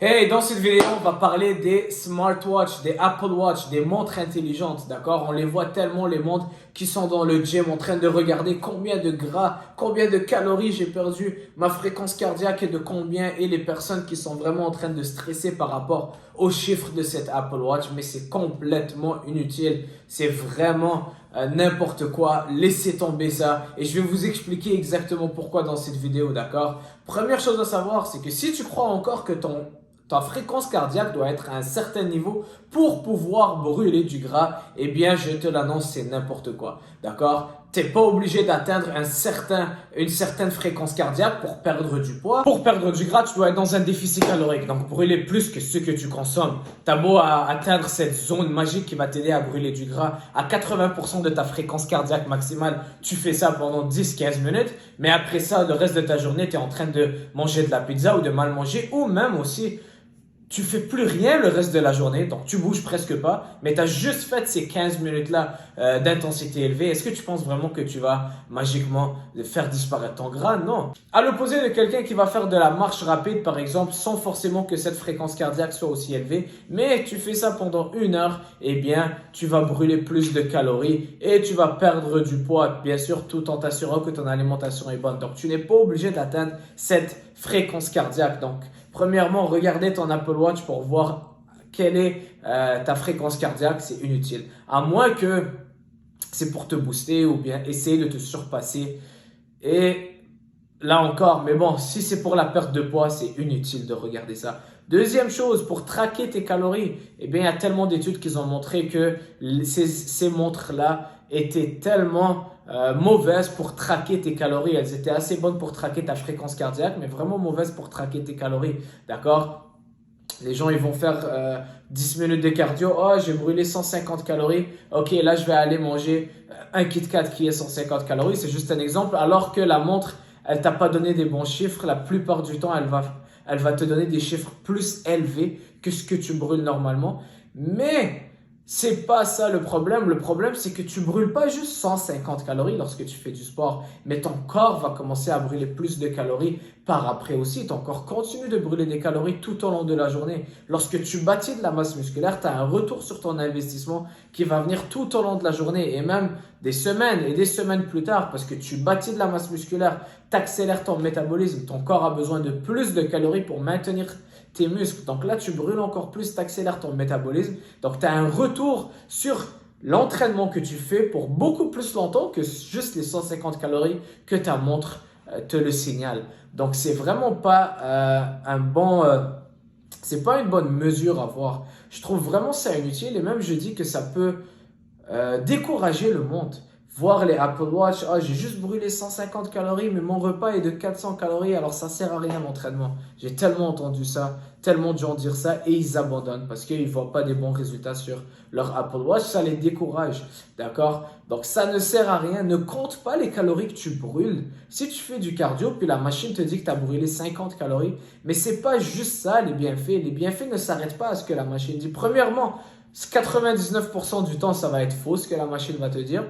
Hey, dans cette vidéo, on va parler des smartwatches, des Apple Watch, des montres intelligentes, d'accord? On les voit tellement, les montres qui sont dans le gym en train de regarder combien de gras, combien de calories j'ai perdu, ma fréquence cardiaque est de combien, et les personnes qui sont vraiment en train de stresser par rapport aux chiffres de cette Apple Watch, mais c'est complètement inutile, c'est vraiment n'importe quoi, laissez tomber ça, et je vais vous expliquer exactement pourquoi dans cette vidéo, d'accord? Première chose à savoir, c'est que si tu crois encore que ta fréquence cardiaque doit être à un certain niveau pour pouvoir brûler du gras, eh bien, je te l'annonce, c'est n'importe quoi. D'accord? Tu n'es pas obligé d'atteindre une certaine fréquence cardiaque pour perdre du poids. Pour perdre du gras, tu dois être dans un déficit calorique, donc brûler plus que ce que tu consommes. Tu as beau atteindre cette zone magique qui va t'aider à brûler du gras à 80% de ta fréquence cardiaque maximale. Tu fais ça pendant 10-15 minutes, mais après ça, le reste de ta journée, tu es en train de manger de la pizza ou de mal manger, ou même aussi tu fais plus rien le reste de la journée, donc tu bouges presque pas, mais tu as juste fait ces 15 minutes-là d'intensité élevée. Est-ce que tu penses vraiment que tu vas magiquement faire disparaître ton gras? Non. À l'opposé de quelqu'un qui va faire de la marche rapide, par exemple, sans forcément que cette fréquence cardiaque soit aussi élevée, mais tu fais ça pendant 1 heure, eh bien, tu vas brûler plus de calories et tu vas perdre du poids, bien sûr, tout en t'assurant que ton alimentation est bonne. Donc, tu n'es pas obligé d'atteindre cette fréquence cardiaque. Donc, premièrement, regardez ton Apple Watch pour voir quelle est ta fréquence cardiaque, c'est inutile. À moins que c'est pour te booster ou bien essayer de te surpasser. Et là encore, mais bon, si c'est pour la perte de poids, c'est inutile de regarder ça. Deuxième chose, pour traquer tes calories, eh bien, il y a tellement d'études qui ont montré que ces montres-là étaient tellement mauvaises pour traquer tes calories. Elles étaient assez bonnes pour traquer ta fréquence cardiaque, mais vraiment mauvaises pour traquer tes calories. D'accord? Les gens, ils vont faire 10 minutes de cardio. Oh, j'ai brûlé 150 calories. Ok, là, je vais aller manger un Kit Kat qui est 150 calories. C'est juste un exemple. Alors que la montre, elle t'a pas donné des bons chiffres. La plupart du temps, elle va te donner des chiffres plus élevés que ce que tu brûles normalement. Mais c'est pas ça le problème. Le problème, c'est que tu brûles pas juste 150 calories lorsque tu fais du sport, mais ton corps va commencer à brûler plus de calories par après aussi. Ton corps continue de brûler des calories tout au long de la journée. Lorsque tu bâtis de la masse musculaire, tu as un retour sur ton investissement qui va venir tout au long de la journée et même des semaines et des semaines plus tard parce que tu bâtis de la masse musculaire, tu accélères ton métabolisme, ton corps a besoin de plus de calories pour maintenir tes muscles. Donc là, tu brûles encore plus, tu accélères ton métabolisme. Donc, tu as un retour sur l'entraînement que tu fais pour beaucoup plus longtemps que juste les 150 calories que ta montre te le signale. Donc, c'est vraiment pas c'est pas une bonne mesure à avoir. Je trouve vraiment ça inutile et même je dis que ça peut décourager le monde. Voir les Apple Watch, oh, j'ai juste brûlé 150 calories, mais mon repas est de 400 calories, alors ça sert à rien l'entraînement. J'ai tellement entendu ça, tellement de gens dire ça, et ils abandonnent parce qu'ils ne voient pas des bons résultats sur leur Apple Watch, ça les décourage, d'accord? Donc ça ne sert à rien, ne compte pas les calories que tu brûles. Si tu fais du cardio, puis la machine te dit que tu as brûlé 50 calories, mais c'est pas juste ça les bienfaits. Les bienfaits ne s'arrêtent pas à ce que la machine dit. Premièrement, 99% du temps, ça va être faux ce que la machine va te dire.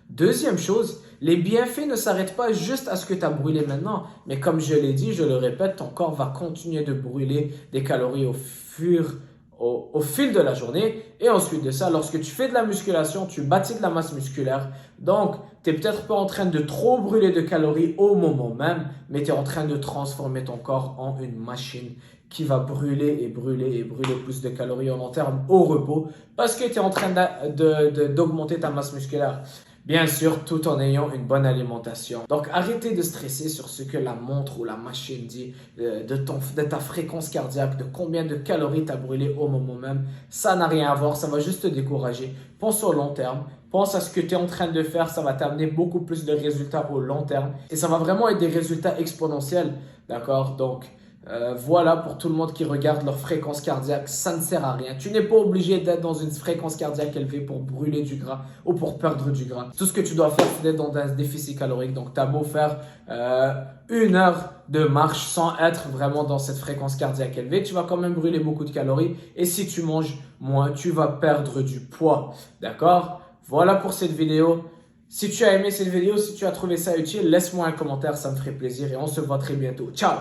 Deuxième chose, les bienfaits ne s'arrêtent pas juste à ce que tu as brûlé maintenant, mais comme je l'ai dit, je le répète, ton corps va continuer de brûler des calories au fil de la journée. Et ensuite de ça, lorsque tu fais de la musculation, tu bâtis de la masse musculaire. Donc, tu n'es peut-être pas en train de trop brûler de calories au moment même, mais tu es en train de transformer ton corps en une machine qui va brûler et brûler et brûler plus de calories en long terme au repos parce que tu es en train d'augmenter ta masse musculaire. Bien sûr, tout en ayant une bonne alimentation. Donc, arrêtez de stresser sur ce que la montre ou la machine dit de ta fréquence cardiaque, de combien de calories tu as brûlé au moment même. Ça n'a rien à voir, ça va juste te décourager. Pense au long terme. Pense à ce que tu es en train de faire, ça va t'amener beaucoup plus de résultats au long terme. Et ça va vraiment être des résultats exponentiels, d'accord? Donc, voilà pour tout le monde qui regarde leur fréquence cardiaque, ça ne sert à rien. Tu n'es pas obligé d'être dans une fréquence cardiaque élevée pour brûler du gras ou pour perdre du gras. Tout ce que tu dois faire, c'est d'être dans un déficit calorique. Donc, tu as beau faire 1 heure de marche sans être vraiment dans cette fréquence cardiaque élevée, tu vas quand même brûler beaucoup de calories. Et si tu manges moins, tu vas perdre du poids. D'accord? Voilà pour cette vidéo. Si tu as aimé cette vidéo, si tu as trouvé ça utile, laisse-moi un commentaire, ça me ferait plaisir et on se voit très bientôt. Ciao!